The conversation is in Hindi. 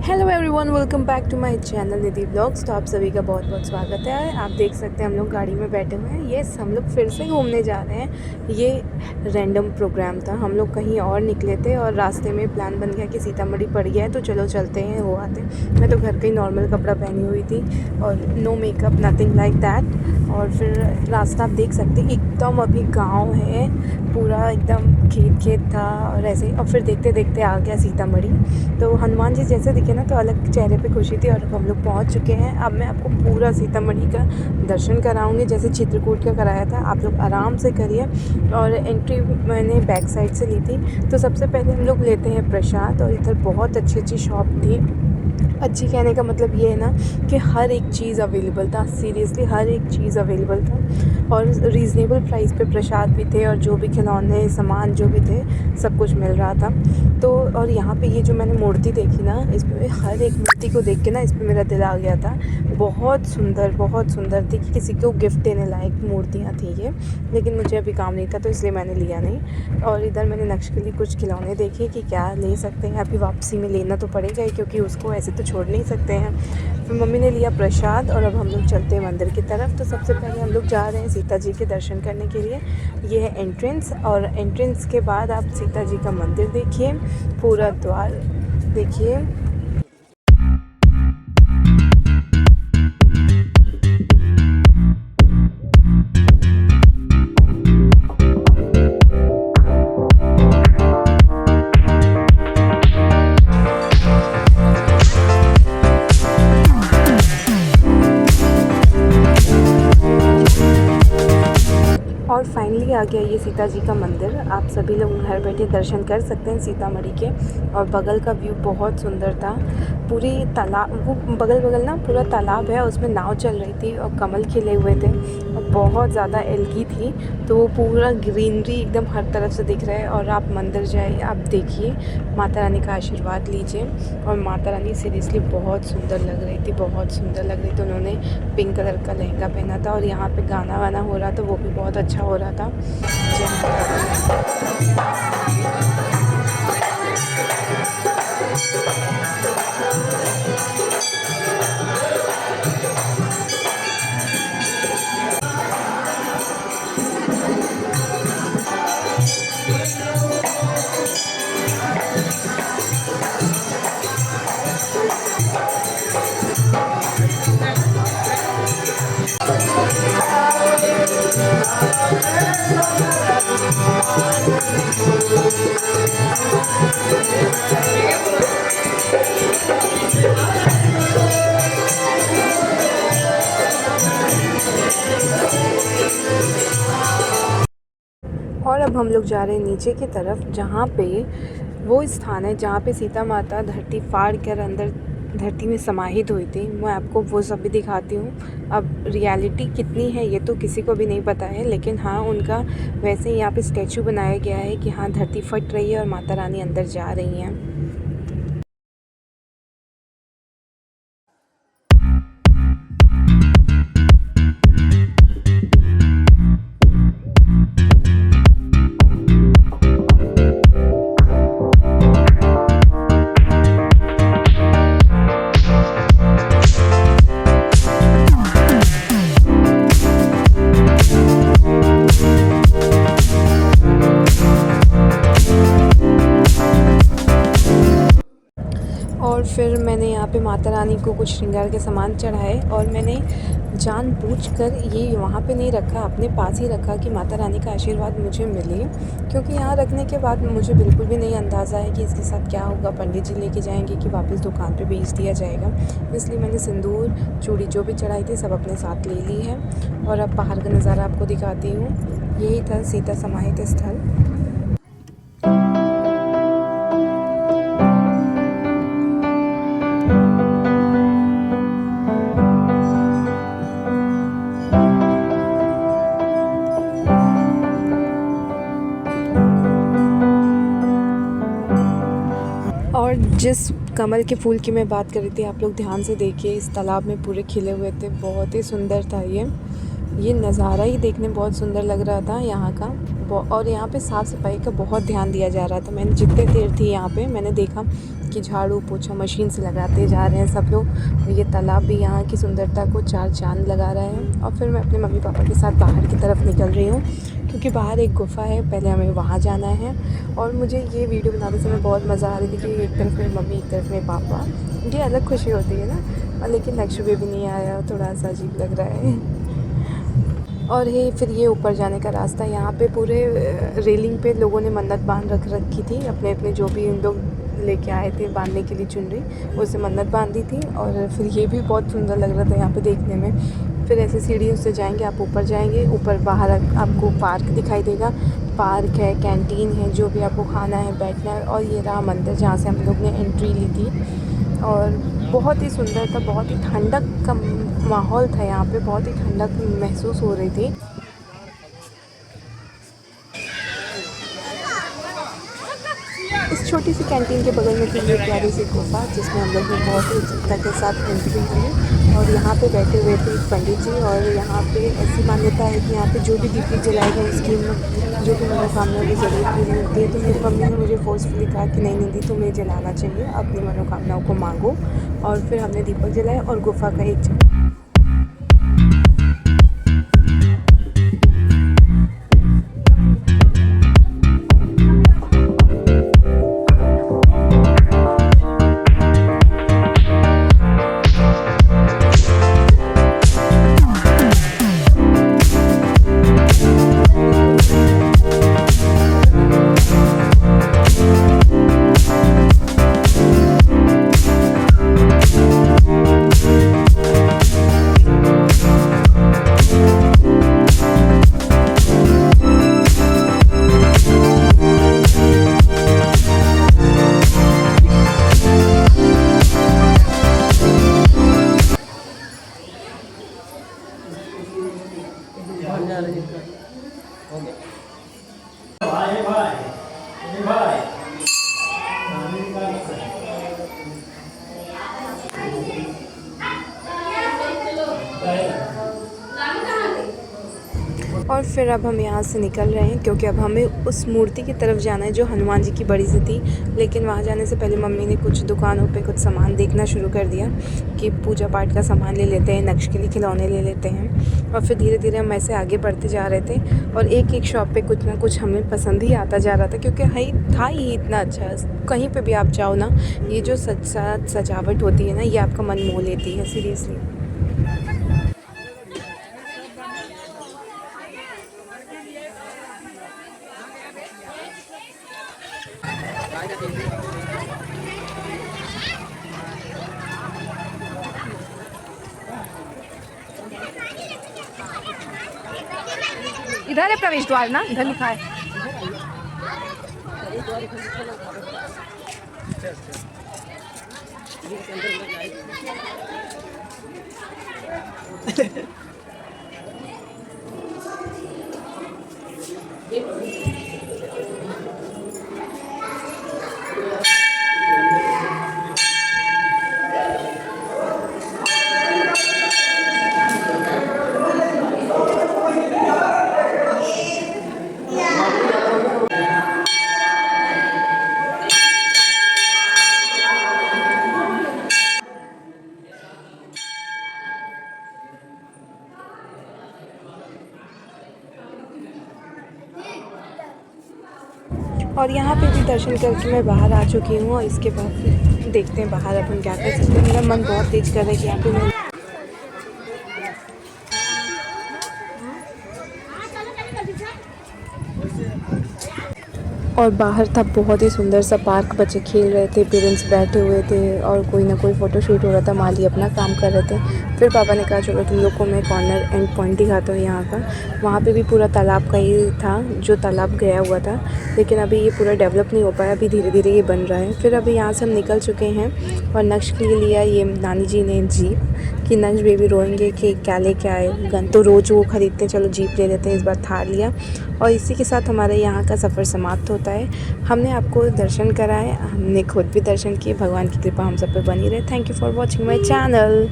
Hello everyone, welcome back to my channel Nidhi blogs. तो आप सभी का बहुत बहुत स्वागत है। आप देख सकते हैं हम लोग गाड़ी में बैठे हुए हैं। यस, हम लोग फिर से घूमने जा रहे हैं। ये रैंडम प्रोग्राम था, हम लोग कहीं और निकले थे और रास्ते में प्लान बन गया कि सीतामढ़ी पड़ गया है तो चलो चलते हैं, वो आते हैं। मैं तो घर का ही नॉर्मल कपड़ा पहनी हुई थी और no makeup, nothing like that. और फिर रास्ता आप देख सकते हैं, एकदम अभी गाँव है, पूरा एकदम खेत था और ऐसे। और फिर देखते देखते आ गया सीतामढ़ी। तो हनुमान जी जैसे दिखे ना तो अलग चेहरे पे खुशी थी। और हम लोग पहुंच चुके हैं। अब मैं आपको पूरा सीतामढ़ी का दर्शन कराऊंगी जैसे चित्रकूट का कराया था। आप लोग आराम से करिए। और एंट्री मैंने बैक साइड से ली थी। तो सबसे पहले हम लोग लेते हैं प्रसाद। और इधर बहुत अच्छी अच्छी शॉप थी। अच्छी कहने का मतलब ये है ना कि हर एक चीज़ अवेलेबल था। सीरियसली हर एक चीज़ अवेलेबल था और रीज़नेबल प्राइस पे प्रसाद भी थे और जो भी खिलौने सामान जो भी थे सब कुछ मिल रहा था। तो और यहाँ पे ये जो मैंने मूर्ति देखी ना, इस पे हर एक मूर्ति को देख के ना इस पे मेरा दिल आ गया था। बहुत सुंदर थी कि किसी को गिफ्ट देने लायक मूर्तियाँ थी ये। लेकिन मुझे अभी काम नहीं था तो इसलिए मैंने लिया नहीं। और इधर मैंने नक्श के लिए कुछ खिलौने देखे कि क्या ले सकते हैं। अभी वापसी में लेना तो पड़ेगा ही क्योंकि उसको ऐसे तो छोड़ नहीं सकते हैं। फिर मम्मी ने लिया प्रसाद और अब हम लोग चलते हैं मंदिर की तरफ। तो सबसे पहले हम लोग जा रहे हैं सीता जी के दर्शन करने के लिए। ये है एंट्रेंस और एंट्रेंस के बाद आप सीता जी का मंदिर देखिए, पूरा द्वार देखिए। और फाइनली आ गया ये सीता जी का मंदिर। आप सभी लोग घर बैठे दर्शन कर सकते हैं सीतामढ़ी के। और बगल का व्यू बहुत सुंदर था। पूरी तालाब, वो बगल ना पूरा तालाब है, उसमें नाव चल रही थी और कमल खिले हुए थे और बहुत ज़्यादा एल्गी थी। तो वो पूरा ग्रीनरी एकदम हर तरफ से दिख रहा है। और आप मंदिर जाइए, आप देखिए, माता रानी का आशीर्वाद लीजिए। और माता रानी सीरियसली बहुत सुंदर लग रही थी, बहुत सुंदर लग रही थी। उन्होंने पिंक कलर का लहंगा पहना था और यहाँ पे गाना वाना हो रहा था, वो भी बहुत अच्छा हो रहा था। जय माता और अब हम लोग जा रहे हैं नीचे की तरफ, जहाँ पे वो स्थान है जहाँ पे सीता माता धरती फाड़ कर अंदर धरती में समाहित हुई थी। मैं आपको वो सब भी दिखाती हूँ। अब रियलिटी कितनी है ये तो किसी को भी नहीं पता है, लेकिन हाँ उनका वैसे ही यहाँ पे स्टैचू बनाया गया है कि हाँ धरती फट रही है और माता रानी अंदर जा रही हैं। और फिर मैंने यहाँ पे माता रानी को कुछ श्रृंगार के सामान चढ़ाए और मैंने जानबूझकर ये वहाँ पे नहीं रखा, अपने पास ही रखा कि माता रानी का आशीर्वाद मुझे मिले। क्योंकि यहाँ रखने के बाद मुझे बिल्कुल भी नहीं अंदाज़ा है कि इसके साथ क्या होगा। पंडित जी लेके जाएंगे कि वापस दुकान पे बेच दिया जाएगा। इसलिए मैंने सिंदूर, चूड़ी जो भी चढ़ाई थी सब अपने साथ ले ली है। और अब बाहर का नज़ारा आपको दिखाती हूँ। यही था सीता समाहित स्थल। और जिस कमल के फूल की मैं बात कर रही थी, आप लोग ध्यान से देखिए, इस तालाब में पूरे खिले हुए थे। बहुत ही सुंदर था ये नज़ारा ही देखने बहुत सुंदर लग रहा था यहाँ का। और यहाँ पे साफ़ सफाई का बहुत ध्यान दिया जा रहा था। मैंने जितने देर थी यहाँ पे मैंने देखा कि झाड़ू पोछा मशीन से लगाते जा रहे हैं सब लोग। ये तालाब भी यहाँ की सुंदरता को चार चांद लगा रहा है। और फिर मैं अपने मम्मी पापा के साथ बाहर की तरफ निकल रही हूँ, क्योंकि बाहर एक गुफ़ा है, पहले हमें वहाँ जाना है। और मुझे ये वीडियो बनाते समय बहुत मज़ा आ रही थी कि एक तरफ मेरी मम्मी, एक तरफ मेरे पापा। ये अलग खुशी होती है ना। और लेकिन नक्शे भी नहीं आया, थोड़ा सा अजीब लग रहा है। और फिर ये ऊपर जाने का रास्ता, यहाँ पे पूरे रेलिंग पे लोगों ने मन्नत बांध रखी थी, अपने अपने जो भी उन लोग लेके आए थे बांधने के लिए चुनरी, उससे मन्नत बांधी थी। और फिर ये भी बहुत सुंदर लग रहा था यहाँ पे देखने में। फिर ऐसे सीढ़ियों से जाएंगे, आप ऊपर जाएंगे, ऊपर बाहर आपको पार्क दिखाई देगा। पार्क है, कैंटीन है, जो भी आपको खाना है, बैठना है। और ये रहा मंदिर जहाँ से हम लोग ने एंट्री ली थी। और बहुत ही सुंदर था, बहुत ही ठंडक का माहौल था यहाँ पे, बहुत ही ठंडक महसूस हो रही थी। इस छोटी सी कैंटीन के बगल में थी ये प्यारी सी गुफा, जिसमें हम लोग ने बहुत ही उत्सुकता के साथ एंट्री की। और यहाँ पे बैठे हुए थे एक पंडित जी। और यहाँ पे ऐसी मान्यता है कि यहाँ पे जो भी दीपक जलाए गए उसकी जो भी मनोकामना की ज़रूर पूरी होती है। तो मेरी मम्मी ने मुझे फोर्सफुली कहा कि नहीं निधि, तुम्हें जलाना चाहिए, अपनी मनोकामनाओं को मांगो। और फिर हमने दीपक जलाए और गुफा का एक और फिर अब हम यहाँ से निकल रहे हैं, क्योंकि अब हमें उस मूर्ति की तरफ जाना है जो हनुमान जी की बड़ी सी थी। लेकिन वहाँ जाने से पहले मम्मी ने कुछ दुकानों पे कुछ सामान देखना शुरू कर दिया कि पूजा पाठ का सामान ले लेते हैं, नक्श के लिए खिलौने ले लेते हैं। और फिर धीरे धीरे हम ऐसे आगे बढ़ते जा रहे थे। और एक एक शॉप पे कुछ ना कुछ हमें पसंद ही आता जा रहा था, क्योंकि था ही इतना अच्छा। कहीं पर भी आप जाओ ना, ये जो सजावट होती है ना, ये आपका मन मोह लेती है सीरियसली। इधर है प्रवेश द्वार ना, इधर लिखा है। और यहाँ पे भी दर्शन करके मैं बाहर आ चुकी हूँ। और इसके बाद फिर देखते हैं बाहर अब हम क्या कर सकते हैं। मेरा मन बहुत तेज कर रहा है कि यहाँ पे मैं और बाहर था बहुत ही सुंदर सा पार्क, बच्चे खेल रहे थे, पेरेंट्स बैठे हुए थे और कोई ना कोई फ़ोटो शूट हो रहा था, माली अपना काम कर रहे थे। फिर पापा ने कहा चलो तुम लोग को मैं कॉर्नर एंड पॉइंट दिखाता हूँ यहाँ का। वहाँ पे भी पूरा तालाब का ही था, जो तालाब गया हुआ था, लेकिन अभी ये पूरा डेवलप नहीं हो पाया, अभी धीरे धीरे ये बन रहा है। फिर अभी यहाँ से हम निकल चुके हैं और नक्श के लिए लिया ये नानी जी ने जीप, कि नक्श बेबी रोएंगे कि क्या लेके आए गन, तो रोज़ वो ख़रीदते हैं, चलो जीप ले लेते हैं, इस बार थार लिया। और इसी के साथ हमारे यहाँ का सफ़र समाप्त होता है। हमने आपको दर्शन कराए, हमने खुद भी दर्शन किए। भगवान की कृपा हम सब पे बनी रहे। Thank you for watching my channel.